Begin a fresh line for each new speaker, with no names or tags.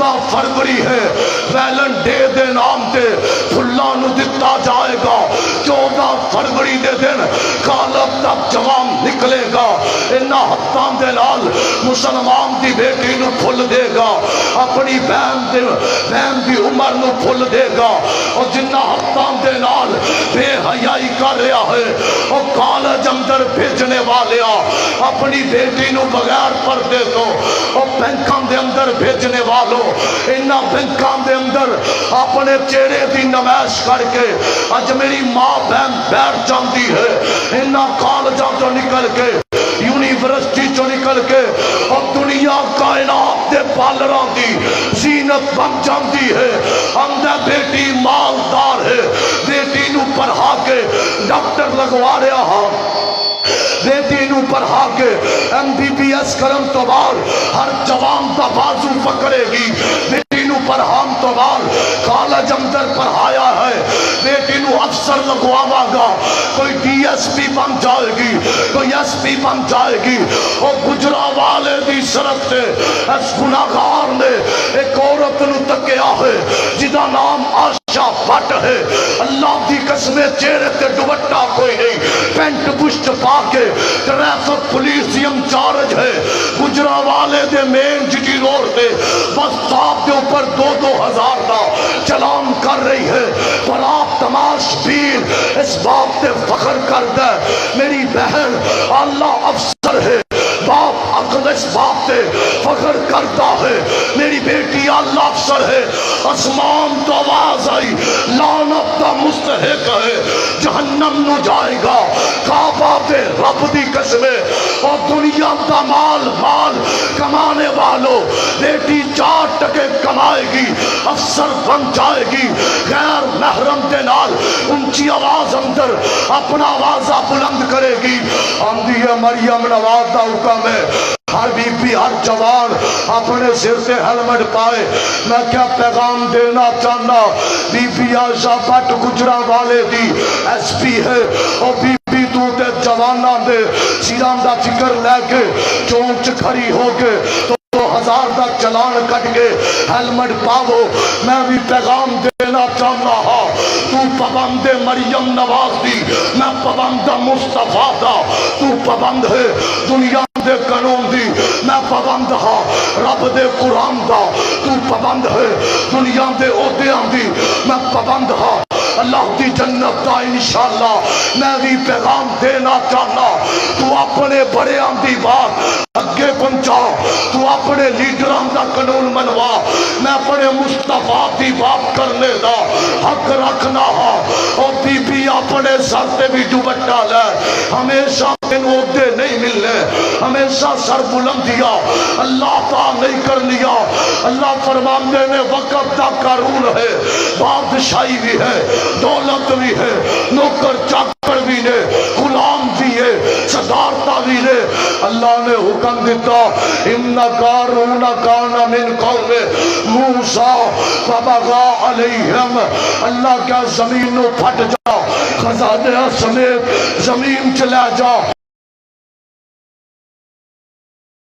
14 फरवरी है Waylon day they नाम ते फुल्लां नूं दिता जाएगा। 14 फरवरी दे दिन कालब दा जवान निकलेगा, इन्हां हत्थां दे नाल मुसलमान दी बेटी नूं फुल देगा, अपनी बहन दी उमर नूं फुल देगा। और जिन्हां हत्थां दे नाल बेहयाई कर रहा है और कॉलेज अंदर भेजने वालिया अपनी बेटी नूं बगैर पर्दे तो और बैंकां दे अंदर भेजने वालों, इन्हां बैंकां दे अंदर अपने चेहरे की नमैश करके अज मेरी मां बहन बैठ जाती है। इन्हां कॉलेजों तो निकल के यूनिवर्सिटी चो निकल के और दुनिया कायनात के पालरों की जीनत बन जाती है। अंदर बेटी मालदार है, बेटी नू पढ़ा के डॉक्टर लगवा रहा हाँ, बेटी नू पढ़ा के MBBS करन तो बाद हर जवान का बाजू पकड़ेगी। बेटी नू पढ़ान तो बाद कॉलेज अंदर पढ़ाया है, बेटी नू अफसर लगवावागा, कोई DSP बन जाएगी, कोई SP बन जाएगी। और गुजरावाले दी सड़क से इस गुनाहगार ने एक औरत नू तकिया है जिदा नाम आशा भट्ट है। अल्लाह दी कसम चेहरे ते दुपट्टा कोई नहीं, पेंट पुष्ट पाके ट्रैफिक पुलिस इंचार्ज है गुजरावाले दे मेन GT रोड पे बस स्टॉप के ऊपर 2-2 हज़ार का चलान कर रही है। पर आप तमाशबीन इस बात पे फख्र करता है मेरी बहन अल्लाह अफसर है, बाप अकल इस बात पे फख्र करता है मेरी बेटी अल्लाह अफसर है। आसमान तो आवाज आई लानत दा मुस्तहिक है, जहन्नम नु जाएगा काबा पे रब दी कसमे। और दुनिया का माल कमाने वालों, बेटी 4 टके कमाएगी, अफसर बन जाएगी, गैर महरम के नाल ऊंची आवाज अंदर अपना आवाजा बुलंद करेगी। आंधी है मरियम नवाज दा हुक्म है हर बीबी हर जवान अपने सिर से हेलमेट पाए। मैं क्या पैगाम देना चाहना, बीबी आशा भट्ट गुजरावाले दी SP है और बीबी तू ते जवाना दे सिरां दा फिक्र लैके चौंक च खड़ी हो के 2,000 का चलान कट के हेलमेट पावो। मैं भी पैगाम देना चाहना हाँ, तू पाबंद मरियम नवाज दी, मैं पाबंद मुस्तफा दा, तू पाबंद है दुनिया दे कानून दी, मैं पाबंद हाँ रब दे कुरान दा, तू पाबंद है दुनिया दे ओहदियां दी, मैं पाबंद हाँ अल्लाह की जन्नत का इंशाअल्लाह। मैं भी पैगाम देना चाहना, तू अपने बड़ियां की बात अगे पहुंचा, तू अपने लीडरां का कानून मनवा, मैं अपने मुस्तफा की बात करने का हक रखना हाँ। और बीबी अपने सर से भी दुपट्टा ले, हमेशा तेन ओहदे नहीं मिलने, हमेशा सर बुलंदिया अल्लाह ता नहीं कर लिया। अल्लाह फरमाते ने वक़्त का कानून है, बादशाही भी है, दौलत भी है, नौकर चाकर भी ने, गुलाम भी है, सदारता भी है। अल्लाह ने हुक्म दिता इन्ना कारून काना मिन कौमे मूसा फबगा अलैहिम। अल्लाह क्या जमीन नो फट जा, खजाने समेत जमीन चला जा,